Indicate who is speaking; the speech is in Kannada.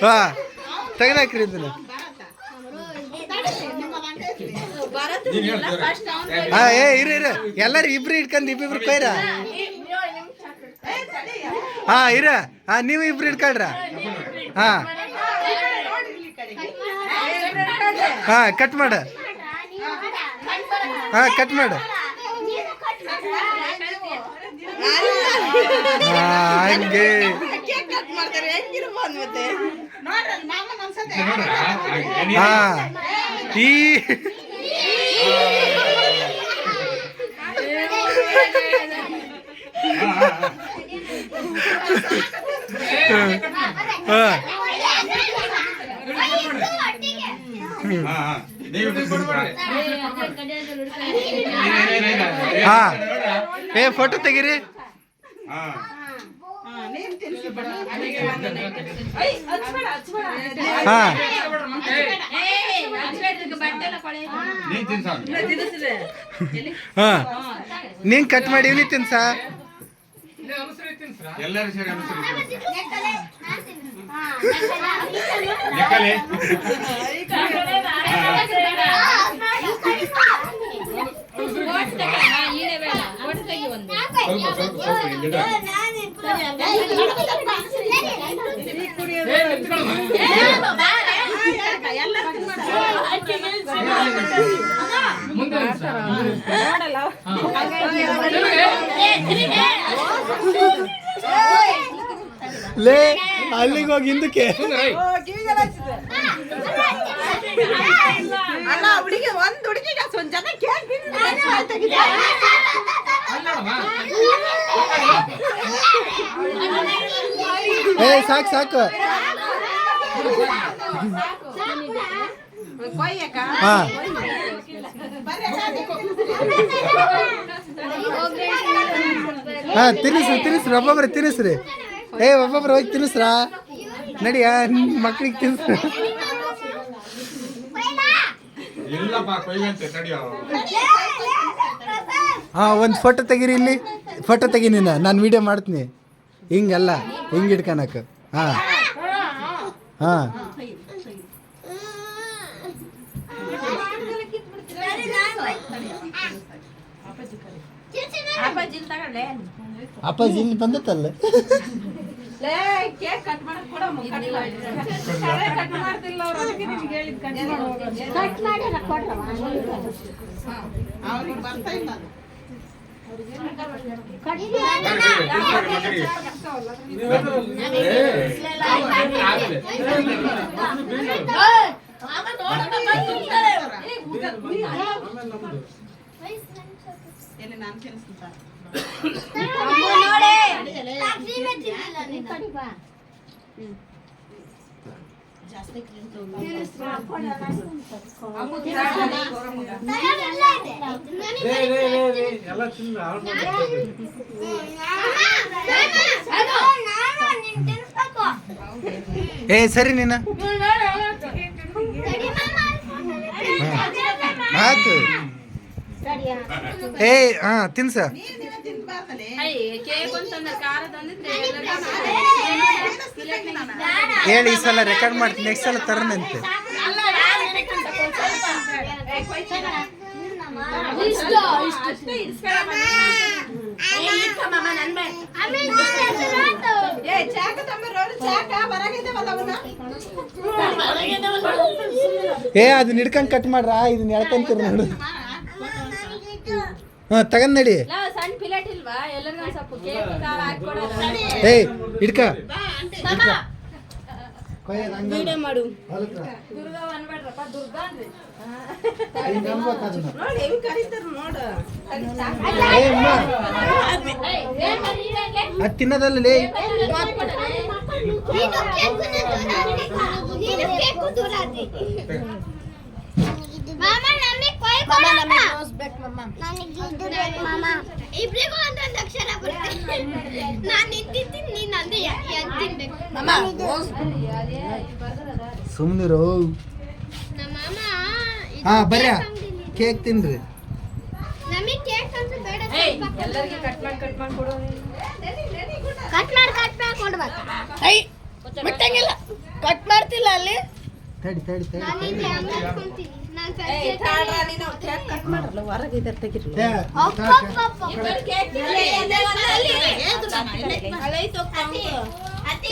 Speaker 1: ಹಾಂ ತೆಗೆದಾಕ್ರಿ ಇದನ್ನು. ಹಾಂ ಇರು ಎಲ್ಲರೂ ಇಬ್ರು ಇಟ್ಕೊಂಡು ಇಬ್ಬಿಬ್ರು ಕೊಯ್ರ. ಹಾಂ ಹಾಂ ನೀವು ಇಬ್ರು ಇಟ್ಕೊಳ್ರ. ಹಾಂ ಹಾಂ ಕಟ್ ಮಾಡು. ಹಾಂ ಕಟ್ ಮಾಡು. ಹಂಗೆ ಹಾಂ ಫೋಟೋ ತೆಗೀರಿ. ನೀನ್ ಕಟ್ ಮಾಡಿ ನೀ ತಿನ್ಸ.
Speaker 2: ಎಲ್ಲರೂ ಸೇರಿ
Speaker 1: ಲೇ ಅಲ್ಲಿಗೆ ಹೋಗಿ ಹಿಂದಕ್ಕೆ. ಸಾಕು ಸಾಕು. ತಿನ್ನಿಸ್ರಿ ಒಬ್ಬೊಬ್ರು ತಿನ್ನಿಸ್ರಿ. ಒಬ್ಬೊಬ್ರು ಹೋಗಿ ತಿನ್ನಿಸ್ರ ನಡಿಯ ಮಕ್ಳಿಗೆ ತಿನ್ನಿಸ್ರಿ. ಒಂದು ಫೋಟೋ ತೆಗೀರಿ. ಇಲ್ಲಿ ಫೋಟೋ ತೆಗಿ ನೀನು, ನಾನು ವಿಡಿಯೋ ಮಾಡ್ತೀನಿ. ಹಿಂಗಲ್ಲ ಹಿಂಗೆ ಇಟ್ಕೊಳಕ್ಕೆ. ಹಾಂ ಹಾಂ ಅಪ್ಪಾಜಿ ಇಲ್ಲಿ ಬಂದತ್ತಲ್ಲ. ಸರಿ ನೀನು ಆಯ್ತು. ತಿನ್ಸ. ಹೇಳಿ ಈ ಸಲ ರೆಕಾರ್ಡ್ ಮಾಡ್ತೀನಿ, ನೆಕ್ಸ್ಟ್ ಸಲ ತರನಂತೆ. ಅದನ್ನ ಹಿಡ್ಕೊಂಡ್ ಕಟ್ ಮಾಡ್ರ, ಇದನ್ನ ಎಳ್ಕೊಂತೀರ ನೋಡು. ತಗೊಂಡ್ ನಡಿ. ಹಿಡ್ಕ ಮಾಡು. ಅದು ತಿನ್ನೋದಲ್ಲೇ. ಸುಮ್ನಿರು. ಬರ್ರಿ ಕೇಕ್ ತಿನ್ರಿ.
Speaker 3: ಕಟ್ ಮಾಡಿ ಕೊಡ್ಬೇಕು.
Speaker 2: ಕಟ್ ಮಾಡ್ತಿಲ್ಲ ಅಲ್ಲಿ
Speaker 1: ತಡಿ ತಡಿ ತಡಿ
Speaker 2: ಕಟ್ ಮಾಡಲ್ಲ ಹೊರಗೆ ತೆಗಿರಲ್ಲ
Speaker 3: ಅತ್ತಿ